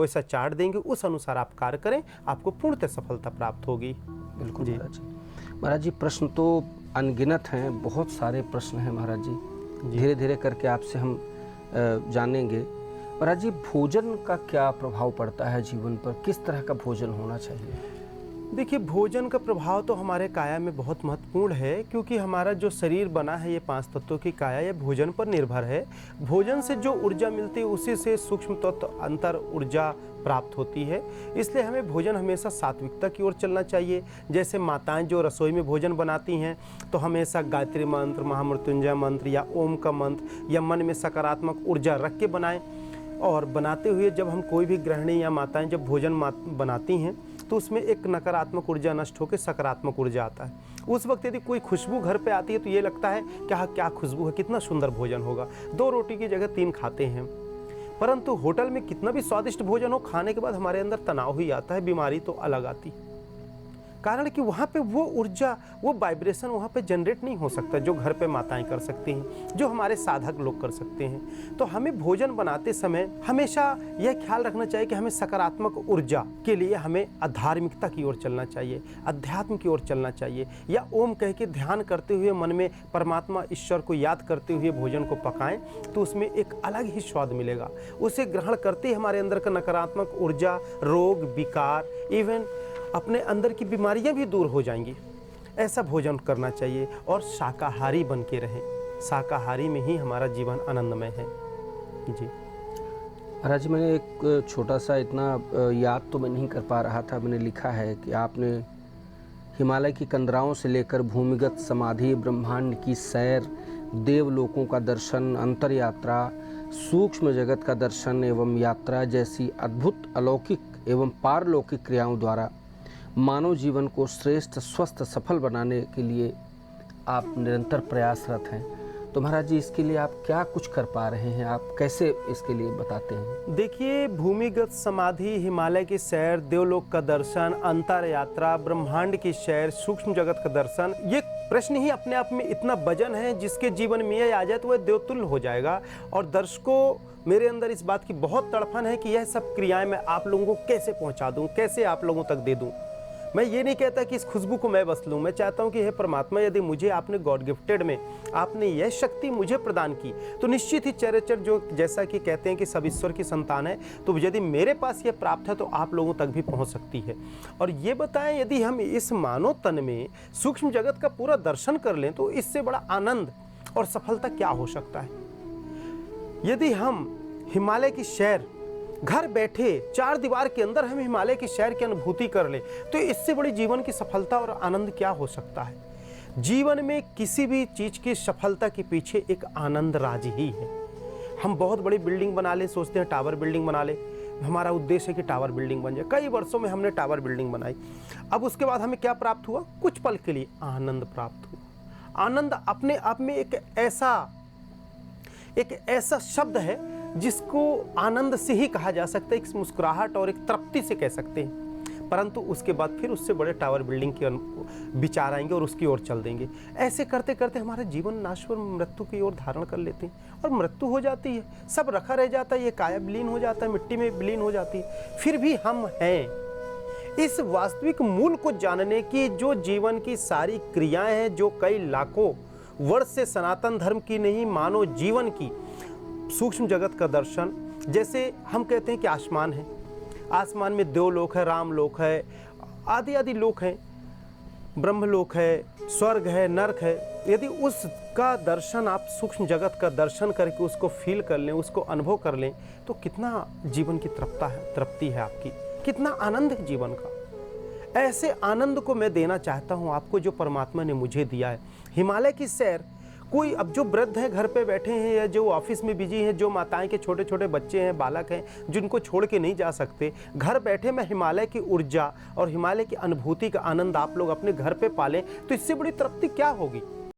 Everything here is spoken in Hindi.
वैसा चार्ट देंगे, उस अनुसार आप कार्य करें, आपको पूर्णतः सफलता प्राप्त होगी। बिल्कुल जी महाराज जी। महाराज जी, प्रश्न तो अनगिनत हैं, बहुत सारे प्रश्न हैं महाराज जी। धीरे धीरे करके आपसे हम जानेंगे। महाराज जी, भोजन का क्या प्रभाव पड़ता है जीवन पर, किस तरह का भोजन होना चाहिए? देखिए, भोजन का प्रभाव तो हमारे काया में बहुत महत्वपूर्ण है, क्योंकि हमारा जो शरीर बना है ये 5 तत्वों की काया, ये भोजन पर निर्भर है। भोजन से जो ऊर्जा मिलती है उसी से सूक्ष्म तत्व अंतर ऊर्जा प्राप्त होती है। इसलिए हमें भोजन हमेशा सात्विकता की ओर चलना चाहिए। जैसे माताएं जो रसोई में भोजन बनाती हैं तो हमेशा गायत्री मंत्र, महामृत्युंजय मंत्र या ओम का मंत्र या मन में सकारात्मक ऊर्जा रख के बनाएं। और बनाते हुए जब हम कोई भी गृहिणी या माताएं जब भोजन बनाती हैं तो उसमें एक नकारात्मक ऊर्जा नष्ट होकर सकारात्मक ऊर्जा आता है। उस वक्त यदि कोई खुशबू घर पे आती है तो ये लगता है क्या खुशबू है, कितना सुंदर भोजन होगा। 2 रोटी की जगह 3 खाते हैं। परंतु होटल में कितना भी स्वादिष्ट भोजन हो, खाने के बाद हमारे अंदर तनाव ही आता है, बीमारी तो अलग आती। कारण कि वहाँ पे वो ऊर्जा, वो वाइब्रेशन वहाँ पे जनरेट नहीं हो सकता जो घर पे माताएं कर सकती हैं, जो हमारे साधक लोग कर सकते हैं। तो हमें भोजन बनाते समय हमेशा यह ख्याल रखना चाहिए कि हमें सकारात्मक ऊर्जा के लिए हमें धार्मिकता की ओर चलना चाहिए, अध्यात्म की ओर चलना चाहिए, या ओम कह के ध्यान करते हुए मन में परमात्मा ईश्वर को याद करते हुए भोजन को पकाएं तो उसमें एक अलग ही स्वाद मिलेगा। उसे ग्रहण करते ही हमारे अंदर का नकारात्मक ऊर्जा, रोग, विकार, इवन अपने अंदर की बीमारियां भी दूर हो जाएंगी। ऐसा भोजन करना चाहिए और शाकाहारी बन के रहें। शाकाहारी में ही हमारा जीवन आनंदमय है। जी महाराज जी, मैंने एक छोटा सा, इतना याद तो मैं नहीं कर पा रहा था, मैंने लिखा है कि आपने हिमालय की कंदराओं से लेकर भूमिगत समाधि, ब्रह्मांड की सैर, देवलोकों का दर्शन, अंतर यात्रा, सूक्ष्म जगत का दर्शन एवं यात्रा जैसी अद्भुत अलौकिक एवं पारलौकिक क्रियाओं द्वारा मानव जीवन को श्रेष्ठ, स्वस्थ, सफल बनाने के लिए आप निरंतर प्रयासरत हैं। तो महाराज जी, इसके लिए आप क्या कुछ कर पा रहे हैं, आप कैसे इसके लिए बताते हैं? देखिए, भूमिगत समाधि, हिमालय की सैर, देवलोक का दर्शन, अंतर यात्रा, ब्रह्मांड की सैर, सूक्ष्म जगत का दर्शन, ये प्रश्न ही अपने आप में इतना वजन है जिसके जीवन में यह आ जाए तो वह देवतुल्य हो जाएगा। और दर्शकों, मेरे अंदर इस बात की बहुत तड़फन है कि यह सब क्रियाएं मैं आप लोगों को कैसे पहुंचा दूं, कैसे आप लोगों तक दे दूं। मैं ये नहीं कहता कि इस खुशबू को मैं बस लूं। मैं चाहता हूं कि हे परमात्मा, यदि मुझे आपने गॉड गिफ्टेड में आपने यह शक्ति मुझे प्रदान की तो निश्चित ही चराचर, जो जैसा कि कहते हैं कि सब ईश्वर की संतान है, तो यदि मेरे पास यह प्राप्त है तो आप लोगों तक भी पहुंच सकती है। और ये बताएं, यदि हम इस मानव तन में सूक्ष्म जगत का पूरा दर्शन कर लें तो इससे बड़ा आनंद और सफलता क्या हो सकता है। यदि हम हिमालय की सैर घर बैठे 4 दीवार के अंदर हम हिमालय की सैर की अनुभूति कर ले तो इससे बड़ी जीवन की सफलता और आनंद क्या हो सकता है। जीवन में किसी भी चीज की सफलता के पीछे एक आनंद राज ही है। हम बहुत बड़ी बिल्डिंग बना ले, सोचते हैं टावर बिल्डिंग बना ले, हमारा उद्देश्य है कि टावर बिल्डिंग बन जाए। कई वर्षों में हमने टावर बिल्डिंग बनाई, अब उसके बाद हमें क्या प्राप्त हुआ? कुछ पल के लिए आनंद प्राप्त हुआ। आनंद अपने आप में एक ऐसा शब्द है जिसको आनंद से ही कहा जा सकता है, एक मुस्कुराहट और एक तृप्ति से कह सकते हैं। परंतु उसके बाद फिर उससे बड़े टावर बिल्डिंग के विचार आएंगे और उसकी ओर चल देंगे। ऐसे करते करते हमारा जीवन नाश्वर मृत्यु की ओर धारण कर लेते हैं और मृत्यु हो जाती है, सब रखा रह जाता है, ये काया विलीन हो जाता है, मिट्टी में विलीन हो जाती है। फिर भी हम हैं। इस वास्तविक मूल को जानने की, जो जीवन की सारी क्रियाएं हैं, जो कई लाखों वर्ष से सनातन धर्म की नहीं, मानव जीवन की सूक्ष्म जगत का दर्शन। जैसे हम कहते हैं कि आसमान है, आसमान में देवलोक है, रामलोक है, आदि आदि लोक हैं, ब्रह्मलोक है, स्वर्ग है, नरक है। यदि उसका दर्शन आप सूक्ष्म जगत का दर्शन करके उसको फील कर लें, उसको अनुभव कर लें, तो कितना जीवन की तृप्ति है आपकी, कितना आनंद है जीवन का। ऐसे आनंद को मैं देना चाहता हूँ आपको जो परमात्मा ने मुझे दिया है। हिमालय की सैर, कोई अब जो वृद्ध हैं घर पे बैठे हैं या जो ऑफिस में बिजी हैं, जो माताएं के छोटे छोटे बच्चे हैं, बालक हैं, जिनको छोड़ के नहीं जा सकते, घर बैठे मैं हिमालय की ऊर्जा और हिमालय की अनुभूति का आनंद आप लोग अपने घर पे पालें तो इससे बड़ी तृप्ति क्या होगी।